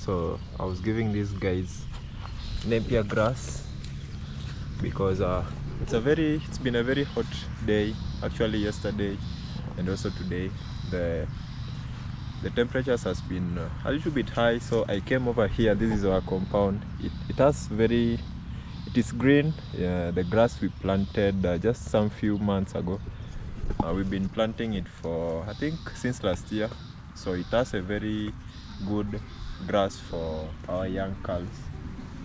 So I was giving these guys napier grass because it's been a very hot day, actually yesterday and also today. The temperatures has been a little bit high, so I came over here. This is our compound. It is green. The grass we planted just some few months ago. We've been planting it for, I think, since last year, so it has a very good grass for our young calves.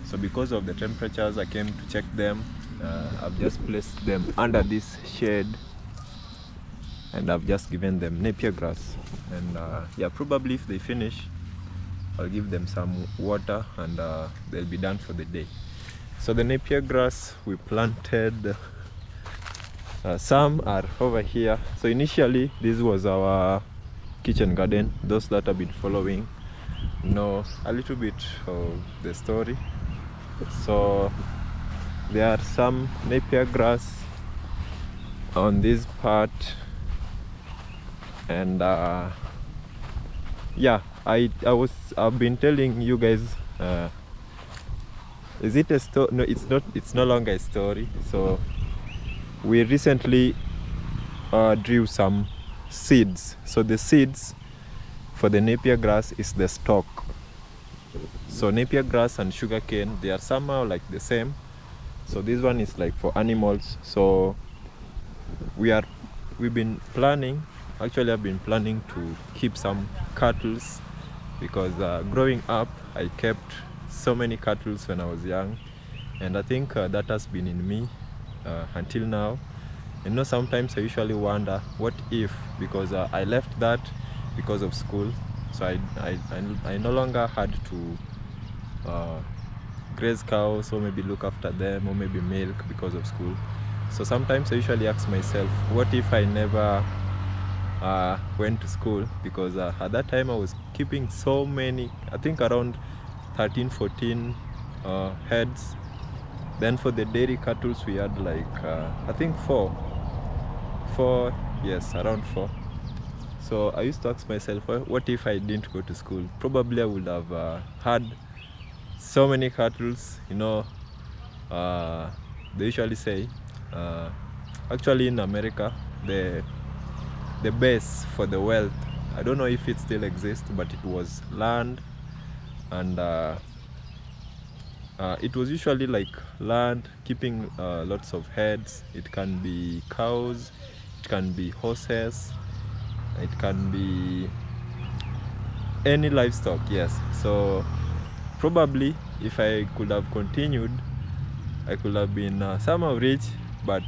So because of the temperatures, I came to check them. I've just placed them under this shade and I've just given them napier grass, and yeah, probably if they finish, I'll give them some water and they'll be done for the day. So the napier grass we planted, some are over here. So initially this was our kitchen garden. Those that have been following know a little bit of the story. So there are some napier grass on this part, and yeah, I've been telling you guys, is it a story? No, it's no longer a story. So we recently drew some seeds. So the seeds for the napier grass is the stalk. So napier grass and sugarcane, they are somehow like the same. So this one is like for animals. So we've been planning, actually I've been planning to keep some cattle, because growing up I kept so many cattle when I was young, and I think that has been in me until now. You know, sometimes I usually wonder what if, because I left that because of school, so I no longer had to graze cows or maybe look after them or maybe milk because of school. So sometimes I usually ask myself, what if I never went to school, because at that time I was keeping so many, I think around 13-14 heads. Then for the dairy cattle we had like I think four, yes, around 4. So I used to ask myself, what if I didn't go to school? Probably I would have had so many cattle. You know, they usually say, actually in America, the base for the wealth, I don't know if it still exists, but it was land, and it was usually like land, keeping lots of heads. It can be cows, it can be horses, it can be any livestock, yes. So probably if I could have continued, I could have been somehow rich, but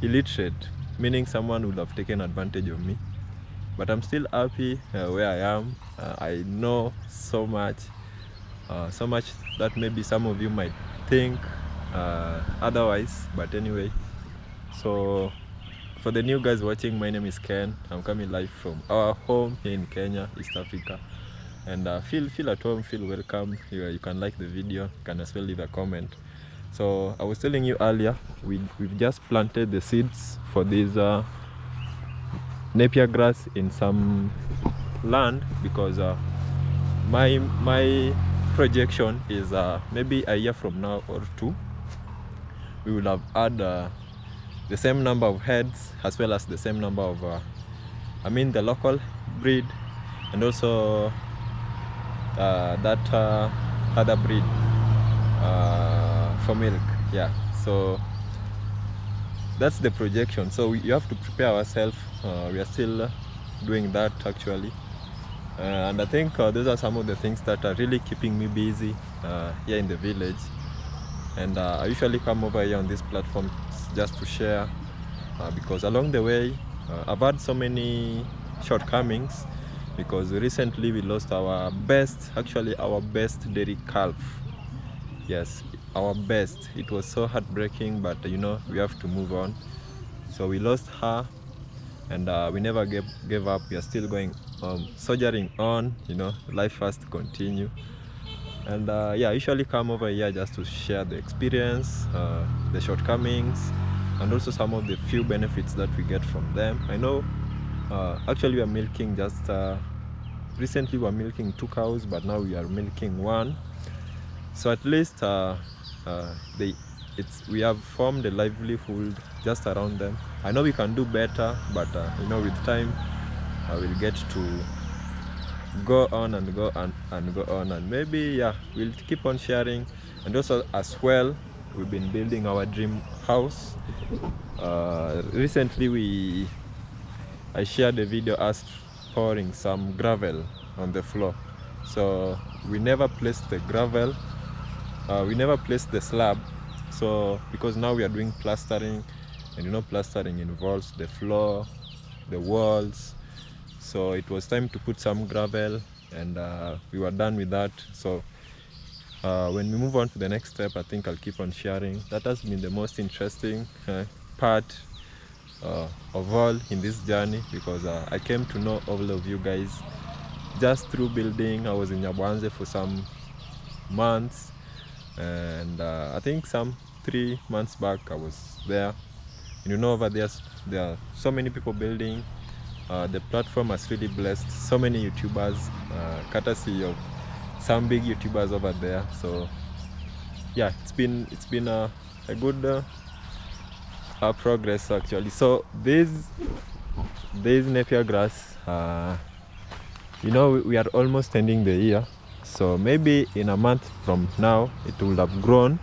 illiterate, meaning someone would have taken advantage of me. But I'm still happy where I am. I know so much that maybe some of you might think otherwise, but anyway. So for the new guys watching, my name is Ken. I'm coming live from our home here in Kenya, East Africa, and feel at home, feel welcome. You can like the video, you can as well leave a comment. So I was telling you earlier, we've just planted the seeds for this napier grass in some land, because my projection is maybe a year from now or 2, we will have had the same number of heads as well as the same number of the local breed, and also that other breed for milk. Yeah, so that's the projection. So you have to prepare ourselves. We are still doing that actually, and I think those are some of the things that are really keeping me busy here in the village. And I usually come over here on this platform just to share, because along the way I've had so many shortcomings, because recently we lost our best dairy calf. Yes, our best. It was so heartbreaking, but you know, we have to move on. So we lost her, and we never gave up. We are still going soldiering on. You know, life has to continue. And yeah, I usually come over here just to share the experience, the shortcomings, and also some of the few benefits that we get from them. I know actually we are milking just recently we were milking 2 cows, but now we are milking 1. So at least we have formed a livelihood just around them. I know we can do better, but you know, with time I will get to go on and go on and go on, and maybe, yeah, we'll keep on sharing. And also as well, we've been building our dream house. Recently I shared a video us pouring some gravel on the floor. So we never placed the gravel, we never placed the slab, so because now we are doing plastering, and you know, plastering involves the floor, the walls. So it was time to put some gravel, and we were done with that. So when we move on to the next step, I think I'll keep on sharing. That has been the most interesting part of all in this journey, because I came to know all of you guys just through building. I was in Nyabanze for some months, and I think some 3 months back I was there. And you know, over there are so many people building. The platform has really blessed so many YouTubers, courtesy of some big YouTubers over there. So yeah, it's been a good progress actually. So this napier grass, you know, we are almost ending the year, so maybe in a month from now it will have grown,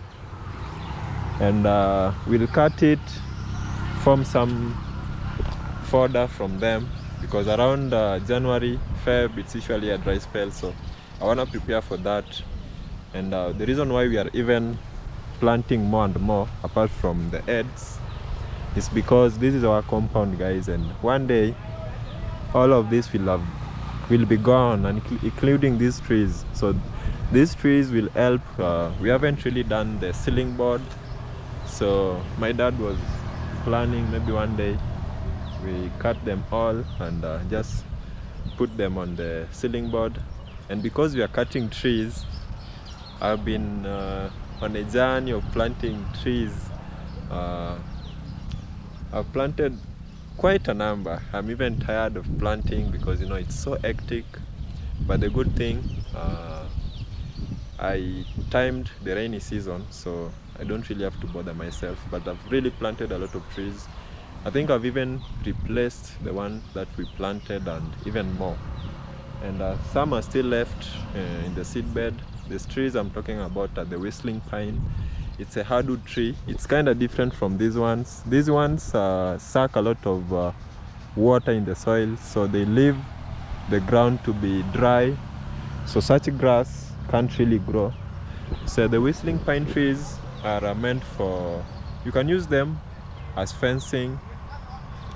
and we'll cut it, form some fodder from them, because around January, Feb, it's usually a dry spell. So I want to prepare for that. And the reason why we are even planting more and more apart from the heads is because this is our compound, guys, and one day all of this will be gone, and including these trees. So these trees will help. We haven't really done the ceiling board, so my dad was planning maybe one day we cut them all and just put them on the ceiling board. And because we are cutting trees, I've been on a journey of planting trees. I've planted quite a number. I'm even tired of planting because, you know, it's so hectic. But the good thing, I timed the rainy season, so I don't really have to bother myself. But I've really planted a lot of trees. I think I've even replaced the one that we planted and even more. And some are still left in the seed bed. These trees I'm talking about are the whistling pine. It's a hardwood tree. It's kind of different from these ones. These ones suck a lot of water in the soil, so they leave the ground to be dry, so such grass can't really grow. So the whistling pine trees are meant for, you can use them as fencing.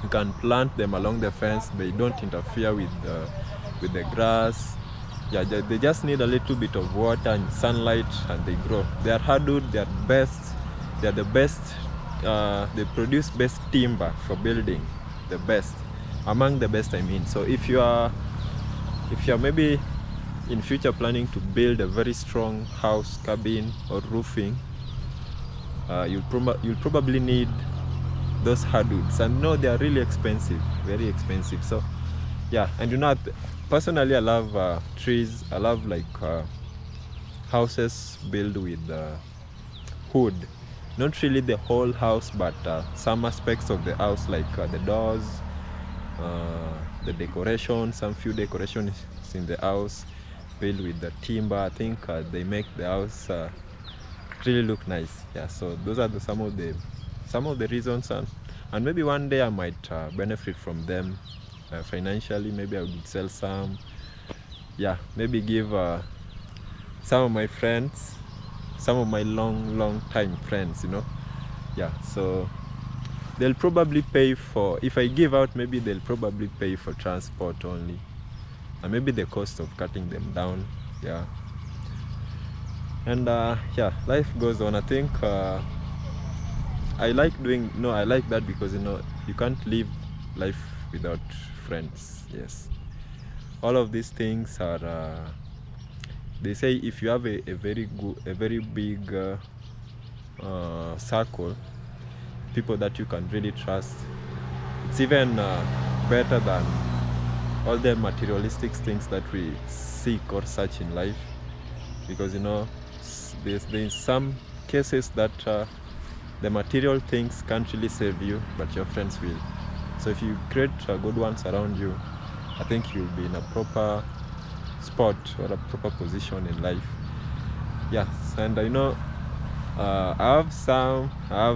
You can plant them along the fence. They don't interfere with the grass. Yeah, they just need a little bit of water and sunlight, and they grow. They are hardwood. They are best. They are the best. They produce best timber for building. The best, among the best, I mean. So if you are maybe in future planning to build a very strong house, cabin, or roofing, you'll probably need those hardwoods. And no, they are really expensive, very expensive. So yeah, and you know, personally I love trees. I love like houses built with wood. Not really the whole house, but some aspects of the house, like the doors, the decoration, some few decorations in the house built with the timber. I think they make the house really look nice. Yeah, so those are some of the reasons, and maybe one day I might benefit from them financially. Maybe I would sell some. Yeah, maybe give some of my friends, some of my long time friends, you know. Yeah, so they'll probably pay for, if I give out, maybe they'll probably pay for transport only, and maybe the cost of cutting them down. Yeah, and yeah, life goes on. I think I like that, because you know, you can't live life without friends. Yes, all of these things are they say if you have a very big circle, people that you can really trust, it's even better than all the materialistic things that we seek or search in life, because there's some cases that the material things can't really save you, but your friends will. So if you create good ones around you, I think you'll be in a proper spot or a proper position in life. Yes, and I have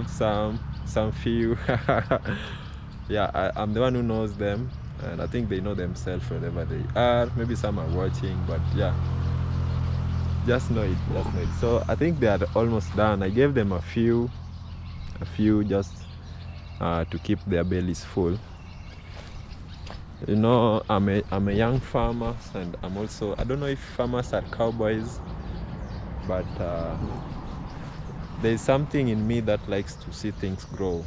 some few. Yeah, I'm the one who knows them, and I think they know themselves wherever they are. Maybe some are watching, but yeah, just know it. So I think they are almost done. I gave them a few just to keep their bellies full. I'm a young farmer, and I'm also, I don't know if farmers are cowboys, but there's something in me that likes to see things grow.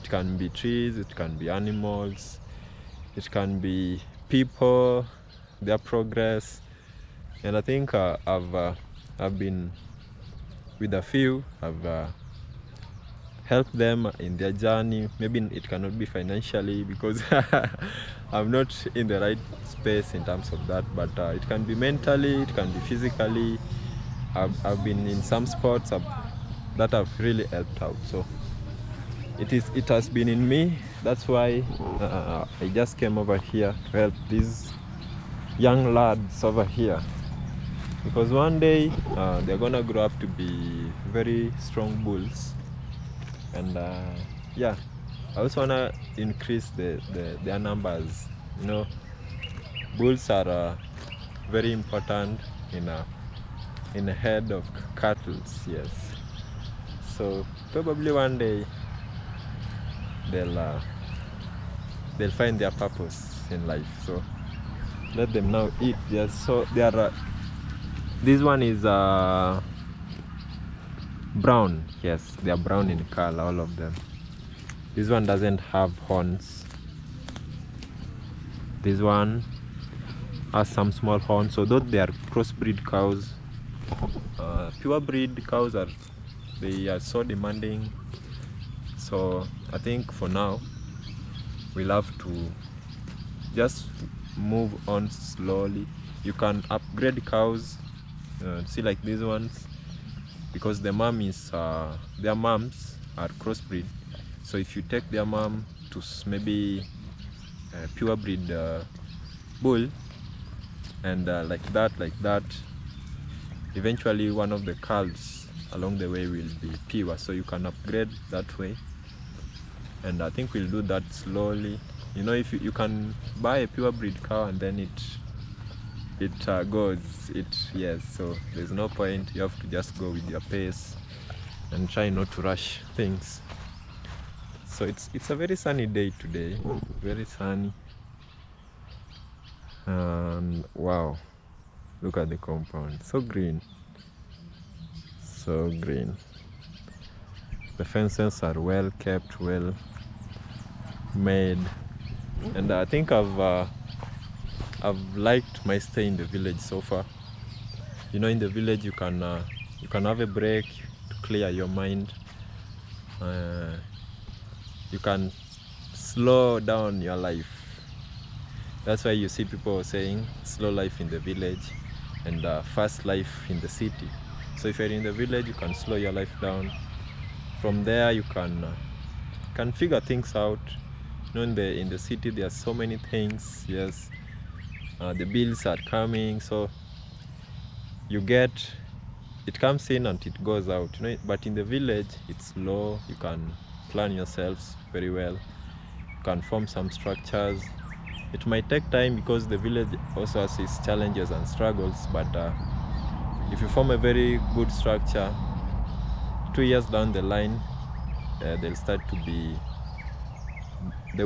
It can be trees, it can be animals, it can be people, their progress. And I think I've been with a few. I've helped them in their journey. Maybe it cannot be financially because I'm not in the right space in terms of that, but it can be mentally, it can be physically. I've been in some sports that have really helped out. So it has been in me. That's why I just came over here to help these young lads over here, because one day they're gonna grow up to be very strong bulls. And yeah, I also wanna increase their numbers. Bulls are very important in a herd of cattle. Yes, so probably one day they'll find their purpose in life. So let them now eat. This one is brown. Yes, they are brown in color, all of them. This one doesn't have horns. This one has some small horns. So those, they are crossbreed cows. Pure breed cows are so demanding. So I think for now we'll have to just move on slowly. You can upgrade cows, see like these ones, because their moms are crossbreed. So if you take their mom to maybe pure breed bull, and like that, eventually one of the calves along the way will be pure. So you can upgrade that way, and I think we'll do that slowly. If you can buy a pure breed cow and then it goes, yes, so there's no point. You have to just go with your pace and try not to rush things. So it's a very sunny day today, very sunny, and wow, look at the compound, so green. The fences are well kept, well made, and I think I've liked my stay in the village so far. In the village you can have a break to clear your mind. You can slow down your life. That's why you see people saying slow life in the village and fast life in the city. So if you're in the village, you can slow your life down. From there you can figure things out. In the city there are so many things. Yes, the bills are coming, so it comes in and it goes out. But in the village it's slow. You can plan yourselves very well. You can form some structures. It might take time because the village also has its challenges and struggles, but if you form a very good structure, 2 years down the line, the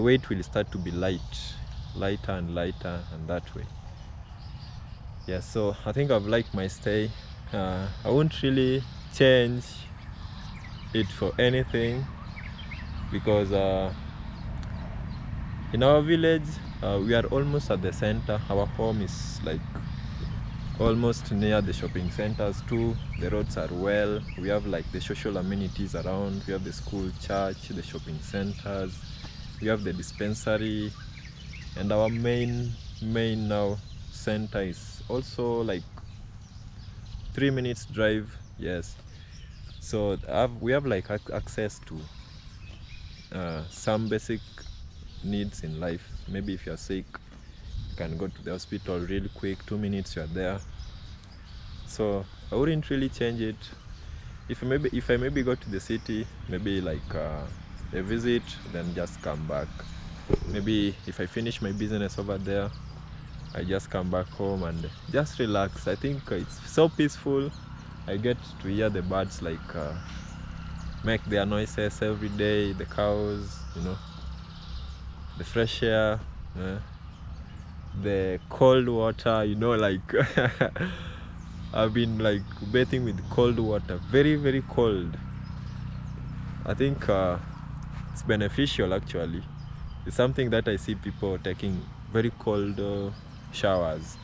weight will start to be lighter and lighter, and that way. Yeah, so I think I've liked my stay. I won't really change it for anything, because in our village we are almost at the center. Our home is like almost near the shopping centers too. The roads are well. We have like the social amenities around. We have the school, church, the shopping centers. We have the dispensary, and our main main now center is also like 3 minutes drive. Yes, so we have like access to some basic needs in life. Maybe if you're sick, you can go to the hospital really quick, 2 minutes you're there. So I wouldn't really change it. If I maybe go to the city, maybe like a visit, then just come back. Maybe if I finish my business over there, I just come back home and just relax. I think it's so peaceful. I get to hear the birds like make their noises every day, the cows, you know, the fresh air, the cold water, you know, like I've been like bathing with cold water, very, very cold. I think it's beneficial actually. It's something that I see people taking very cold showers,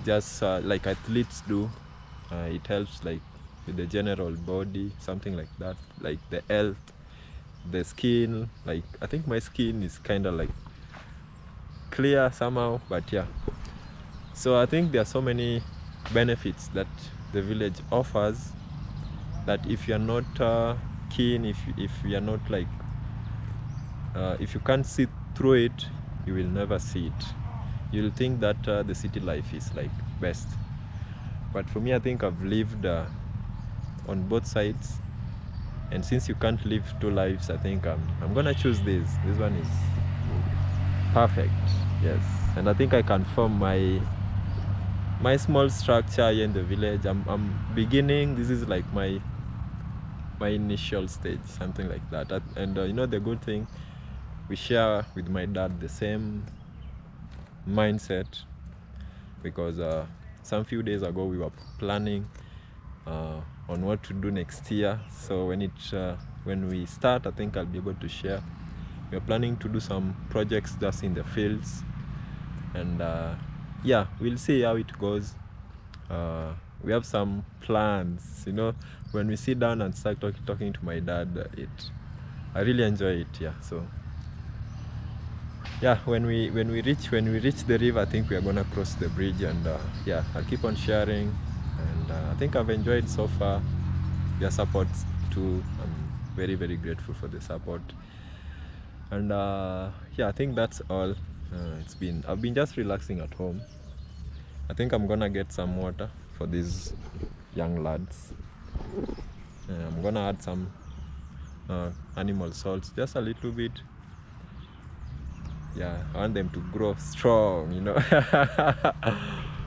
just like athletes do. It helps like with the general body, something like that, like the health, the skin. Like I think my skin is kind of like clear somehow, but yeah. So I think there are so many benefits that the village offers that if you're not keen, if you're not like if you can't see through it, you will never see it. You'll think that the city life is like best, but for me, I think I've lived on both sides, and since you can't live two lives, I think I'm gonna choose this one is perfect. Yes, and I think I can form my small structure here in the village. I'm beginning. This is like my initial stage, something like that. And you know, the good thing, we share with my dad the same mindset, because some few days ago we were planning on what to do next year. So when we start, I think I'll be able to share. We're planning to do some projects just in the fields, and yeah, we'll see how it goes. We have some plans, you know. When we sit down and start talking to my dad, I really enjoy it. Yeah, so yeah, when we reach the river, I think we are gonna cross the bridge, and yeah, I'll keep on sharing. And I think I've enjoyed so far your support too. I'm very, very grateful for the support. And yeah, I think that's all. I've been just relaxing at home. I think I'm gonna get some water for these young lads. I'm gonna add some animal salts, just a little bit. Yeah, I want them to grow strong, you know.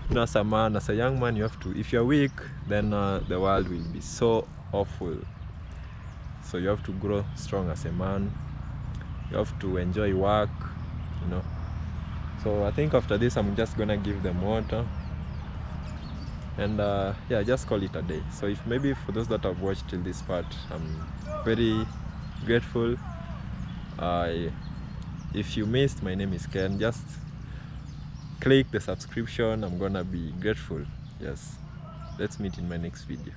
You know, as a man, as a young man, you have to, if you're weak, then the world will be so awful. So you have to grow strong as a man. You have to enjoy work, you know. So I think after this, I'm just gonna give them water, and yeah, just call it a day. So if maybe for those that have watched till this part, I'm very grateful. If you missed, my name is Ken. Just click the subscription. I'm gonna be grateful. Yes, let's meet in my next video.